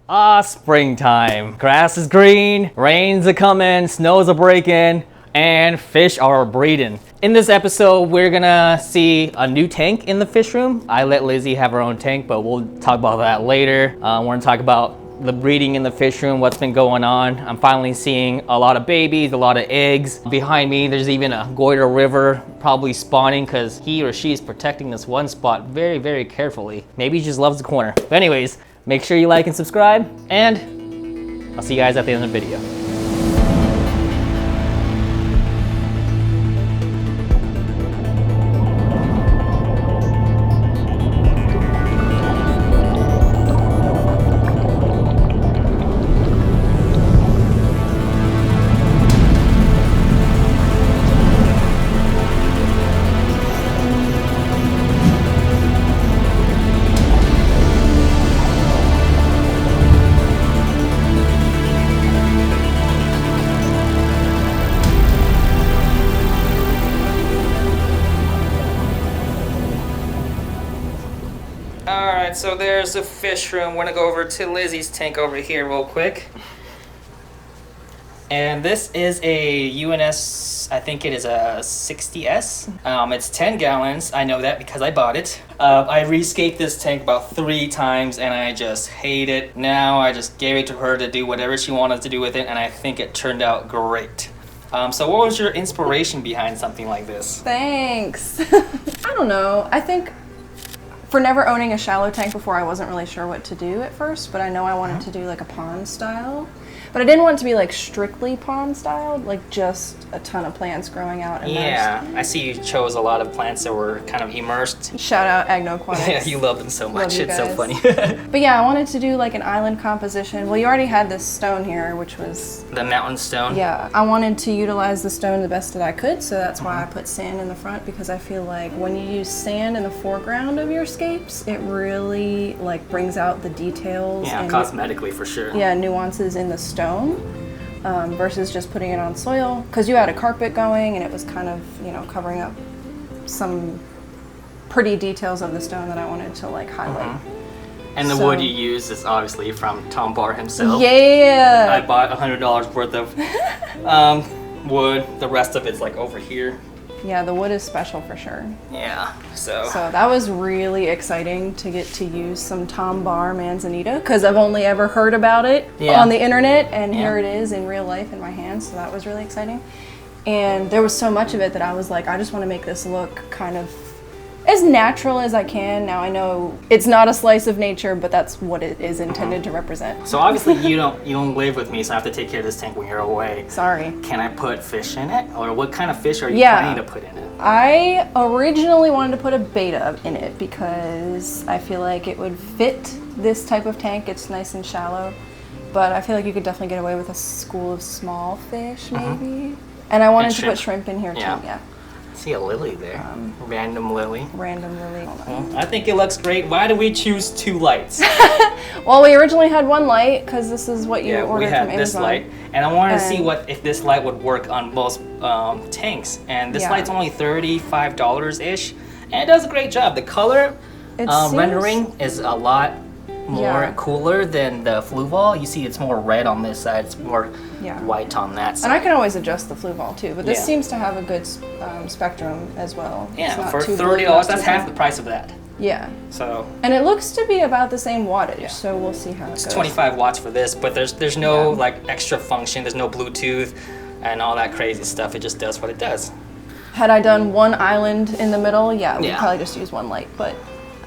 Springtime. Grass is green, rains are coming, snows are breaking, and fish are breeding. In this episode, we're gonna see a new tank in the fish room. I let Lizzie have her own tank, but we'll talk about that later. We're gonna talk about the breeding in the fish room, what's been going on. I'm finally seeing a lot of babies, a lot of eggs. Behind me, there's even a goiter river probably spawning because he or she is protecting this one spot very, very carefully. Maybe he just loves the corner. But anyways, make sure you like and subscribe, and I'll see you guys at the end of the video. Alright, so there's the fish room. We're gonna go over to Lizzie's tank over here real quick. And this is a UNS, I think it is a 60S. It's 10 gallons. I know that because I bought it. I rescaped this tank about 3 times and I just hate it. Now I just gave it to her to do whatever she wanted to do with it, and I think it turned out great. So what was your inspiration behind something like this? Thanks. I don't know. I think for never owning a shallow tank before, I wasn't really sure what to do at first, but I know I wanted to do like a pond style. But I didn't want it to be like strictly pond style, like just a ton of plants growing out. Yeah, I see you chose a lot of plants that were kind of immersed. Shout out Agnoquatics. Yeah, you love them so much. It's so funny. But yeah, I wanted to do like an island composition. Well, you already had this stone here, which was the mountain stone. Yeah, I wanted to utilize the stone the best that I could, so that's why I put sand in the front, because I feel like when you use sand in the foreground of your scapes, it really like brings out the details. Yeah, and cosmetically for sure. Yeah, nuances in the stone. Versus just putting it on soil, because you had a carpet going and it was kind of, you know, covering up some pretty details of the stone that I wanted to like highlight. And the wood you use is obviously from Tom Barr himself. Yeah. I bought $100 worth of wood. The rest of it's like over here. Yeah, the wood is special for sure. Yeah, so that was really exciting to get to use some Tom Barr manzanita, because I've only ever heard about it on the internet, and here it is in real life in my hands, so that was really exciting. And there was so much of it that I was like, I just want to make this look kind of as natural as I can. Now I know it's not a slice of nature, but that's what it is intended to represent. So obviously you don't live with me, so I have to take care of this tank when you're away. Sorry. Can I put fish in it? Or what kind of fish are you planning to put in it? I originally wanted to put a betta in it because I feel like it would fit this type of tank. It's nice and shallow, but I feel like you could definitely get away with a school of small fish maybe. And I wanted to put shrimp in here too, yeah. See a lily there. Random lily. Random lily. I think it looks great. Why do we choose 2 lights? Well, we originally had 1 light because this is what you ordered from Amazon. We had this light, and I wanted to see if this light would work on most tanks. And this light's only $35-ish, and it does a great job. The color rendering is a lot more cooler than the Fluval. You see it's more red on this side, it's more white on that side. And I can always adjust the Fluval too, but this seems to have a good spectrum as well. Yeah, for $30, that's half the price of that. Yeah. So. And it looks to be about the same wattage, so we'll see how it goes. It's 25 watts for this, but there's no like extra function, there's no Bluetooth and all that crazy stuff. It just does what it does. Had I done 1 island in the middle, we'd probably just use 1 light, but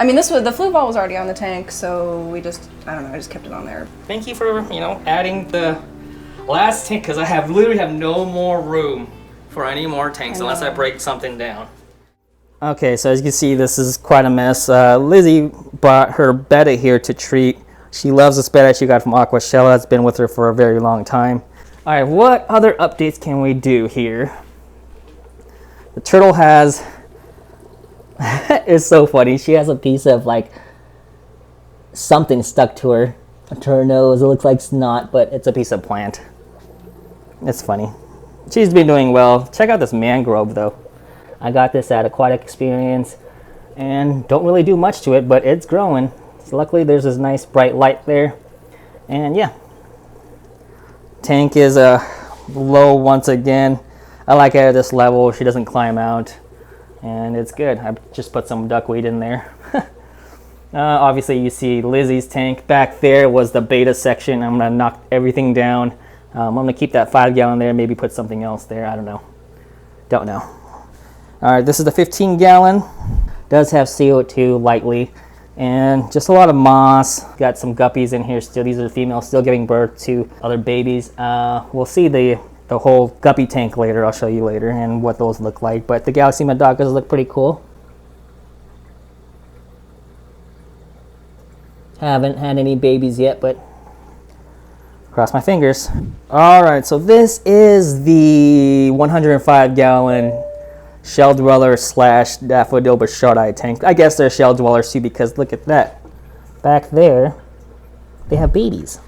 I mean, the Fluval was already on the tank, so we just, I don't know, I just kept it on there. Thank you for, adding the last tank, because I literally have no more room for any more tanks unless I break something down. Okay, so as you can see, this is quite a mess. Lizzie brought her betta here to treat. She loves this betta she got from Aquashella. It's been with her for a very long time. All right, what other updates can we do here? The turtle has... It's so funny. She has a piece of like something stuck to her nose. It looks like snot, but it's a piece of plant. It's funny. She's been doing well. Check out this mangrove though. I got this at Aquatic Experience and don't really do much to it, but it's growing. So luckily there's this nice bright light there. And yeah, tank is low once again. I like it at this level. She doesn't climb out, and it's good. I just put some duckweed in there. Obviously, you see Lizzie's tank. Back there was the beta section. I'm gonna knock everything down. I'm gonna keep that 5 gallon there. Maybe put something else there. I don't know. Don't know. All right, this is the 15 gallon. Does have CO2 lightly, and just a lot of moss. Got some guppies in here still. These are the females still giving birth to other babies. We'll see the whole guppy tank later. I'll show you later and what those look like. But the Galaxy Medacas look pretty cool. Haven't had any babies yet, but cross my fingers. All right, so this is the 105 gallon shell dweller slash daffodil Bashardii tank. I guess they're shell dwellers too, because look at that. Back there, they have babies.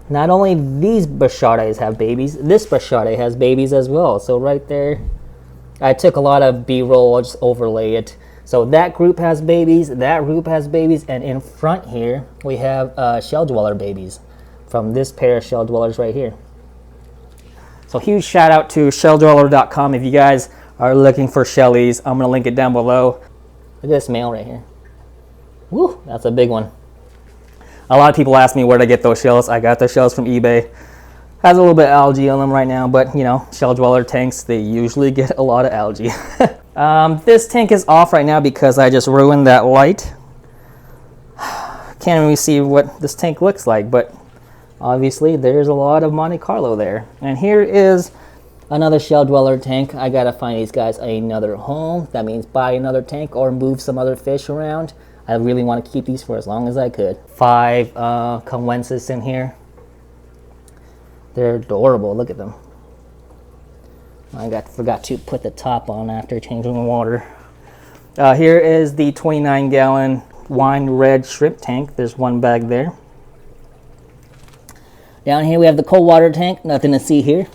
Not only these Bashardis have babies, this Bashardii has babies as well. So right there, I took a lot of B-roll, I'll just overlay it. So that group has babies, that group has babies, and in front here, we have shell dweller babies from this pair of shell dwellers right here. So huge shout out to shelldweller.com if you guys are looking for shellies. I'm gonna link it down below. Look at this male right here. Woo, that's a big one. A lot of people ask me where to get those shells. I got the shells from eBay. Has a little bit of algae on them right now, but you know, shell dweller tanks, they usually get a lot of algae. This tank is off right now because I just ruined that light. Can't really see what this tank looks like, but obviously there's a lot of Monte Carlo there. And here is another shell dweller tank. I gotta find these guys another home. That means buy another tank or move some other fish around. I really want to keep these for as long as I could. 5 conwensis in here. They're adorable. Look at them. I forgot to put the top on after changing the water. Here is the 29 gallon wine red shrimp tank. There's one bag there. Down here we have the cold water tank. Nothing to see here.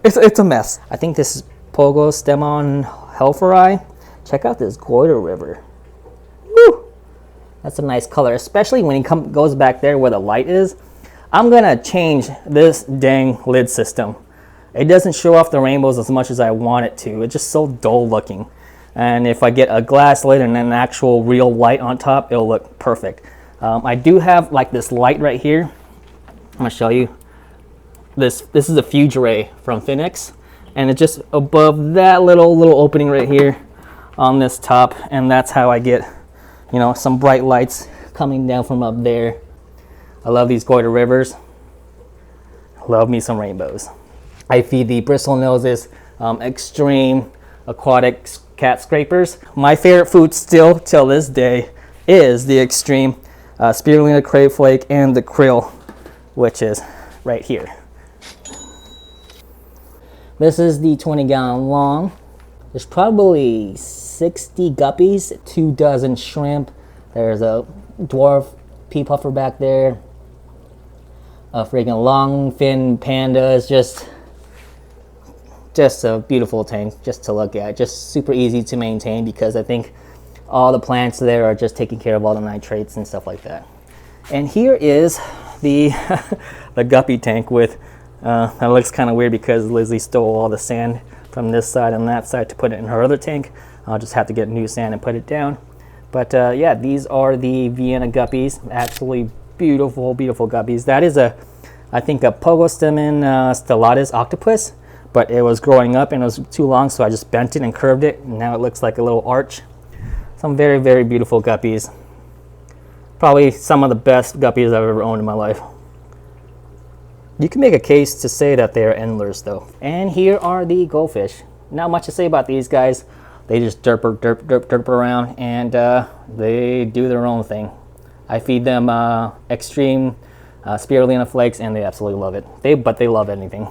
It's a mess. I think this is Pogostemon helferi. Check out this goiter river. Woo! That's a nice color, especially when he goes back there where the light is. I'm gonna change this dang lid system. It doesn't show off the rainbows as much as I want it to. It's just so dull looking. And if I get a glass lid and an actual real light on top, it'll look perfect. I do have like this light right here. I'm gonna show you. This is a Fuge Ray from Phoenix, and it's just above that little opening right here on this top, and that's how I get, you know, some bright lights coming down from up there. I love these goiter rivers. Love me some rainbows. I feed the bristlenoses extreme aquatic cat scrapers. My favorite food still till this day is the extreme spirulina crayflake and the krill, which is right here. This is the 20 gallon long. There's probably 60 guppies, 2 dozen shrimp. There's a dwarf pea puffer back there. A freaking long fin panda is just a beautiful tank just to look at. Just super easy to maintain because I think all the plants there are just taking care of all the nitrates and stuff like that. And here is the the guppy tank with that looks kind of weird because Lizzie stole all the sand from this side and that side to put it in her other tank. I'll just have to get new sand and put it down. But yeah, these are the Vienna guppies. Absolutely beautiful, beautiful guppies. That is I think a Pogostemon stellatus octopus, but it was growing up and it was too long, so I just bent it and curved it, and now it looks like a little arch. Some very, very beautiful guppies. Probably some of the best guppies I've ever owned in my life. You can make a case to say that they are endlers though. And here are the goldfish. Not much to say about these guys. They just derp around, and they do their own thing. I feed them extreme spirulina flakes, and they absolutely love it. But they love anything.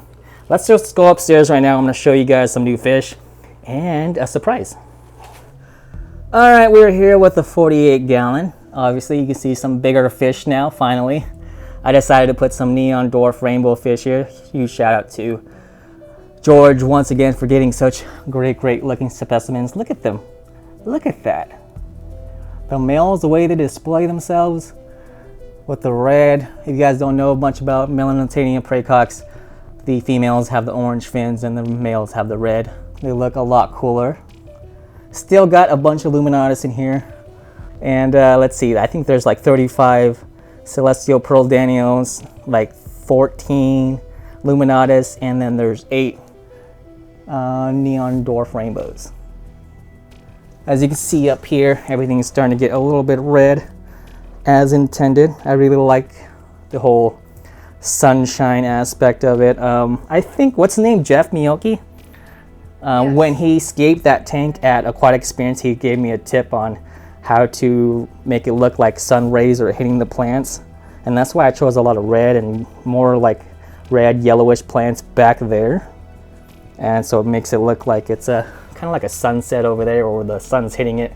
Let's just go upstairs right now. I'm going to show you guys some new fish and a surprise. All right, we're here with the 48 gallon. Obviously, you can see some bigger fish now, finally. I decided to put some neon dwarf rainbow fish here. Huge shout out to George once again for getting such great looking specimens. Look at them. Look at that. The males, the way they display themselves. with the red. If you guys don't know much about Melanotania praecox, the females have the orange fins and the males have the red. They look a lot cooler. Still got a bunch of Luminatus in here. And let's see, I think there's like 35 Celestial Pearl Danios, like 14 Luminatus, and then there's 8 Neon Dwarf Rainbows. As you can see up here, everything is starting to get a little bit red as intended. I really like the whole sunshine aspect of it. I think, what's the name, Jeff Miyoki? Yes. When he escaped that tank at Aquatic Experience, he gave me a tip on how to make it look like sun rays are hitting the plants. And that's why I chose a lot of red and more like red, yellowish plants back there. And so it makes it look like it's a kind of like a sunset over there, or the sun's hitting it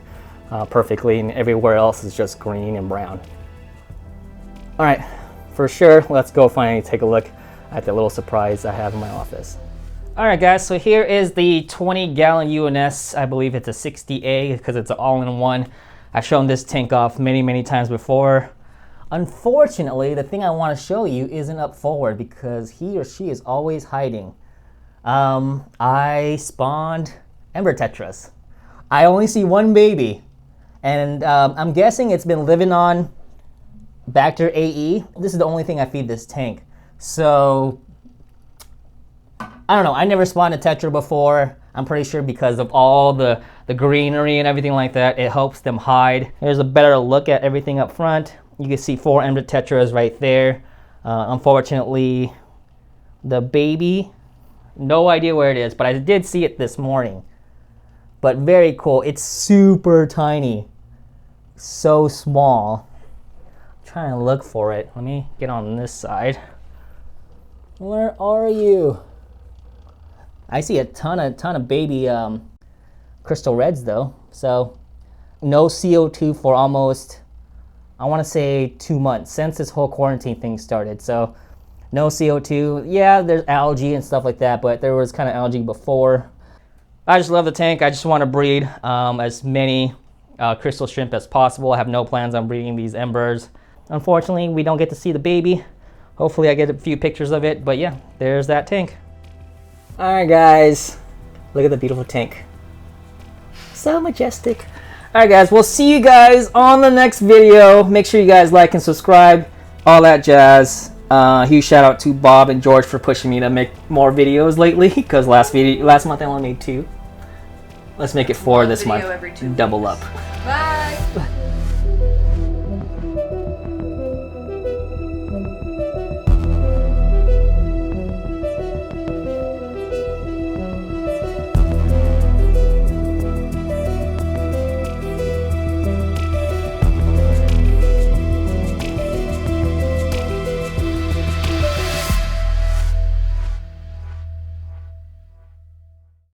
perfectly, and everywhere else is just green and brown. All right, for sure, let's go finally take a look at the little surprise I have in my office. All right, guys, so here is the 20-gallon UNS. I believe it's a 60A because it's an all-in-one. I've shown this tank off many times before. Unfortunately, the thing I want to show you isn't up forward because he or she is always hiding. I spawned Ember Tetras. I only see one baby, and I'm guessing it's been living on Bacter AE. This is the only thing I feed this tank. So, I don't know, I never spawned a Tetra before. I'm pretty sure because of all the greenery and everything like that, it helps them hide. Here's a better look at everything up front. You can see 4 Ember Tetras right there. Unfortunately, the baby, no idea where it is, but I did see it this morning. But very cool. It's super tiny. So small. I'm trying to look for it. Let me get on this side. Where are you? I see a ton of baby crystal reds though. So no CO2 for almost, I want to say 2 months since this whole quarantine thing started. So no CO2. Yeah, there's algae and stuff like that, but there was kind of algae before. I just love the tank. I just want to breed as many crystal shrimp as possible. I have no plans on breeding these embers. Unfortunately, we don't get to see the baby. Hopefully I get a few pictures of it, but yeah, there's that tank. All right, guys, look at the beautiful tank. So majestic. All right, guys, we'll see you guys on the next video. Make sure you guys like and subscribe, all that jazz. Huge shout out to Bob and George for pushing me to make more videos lately, because last month I only made 2. Let's make it 4 this month. Double up. Bye.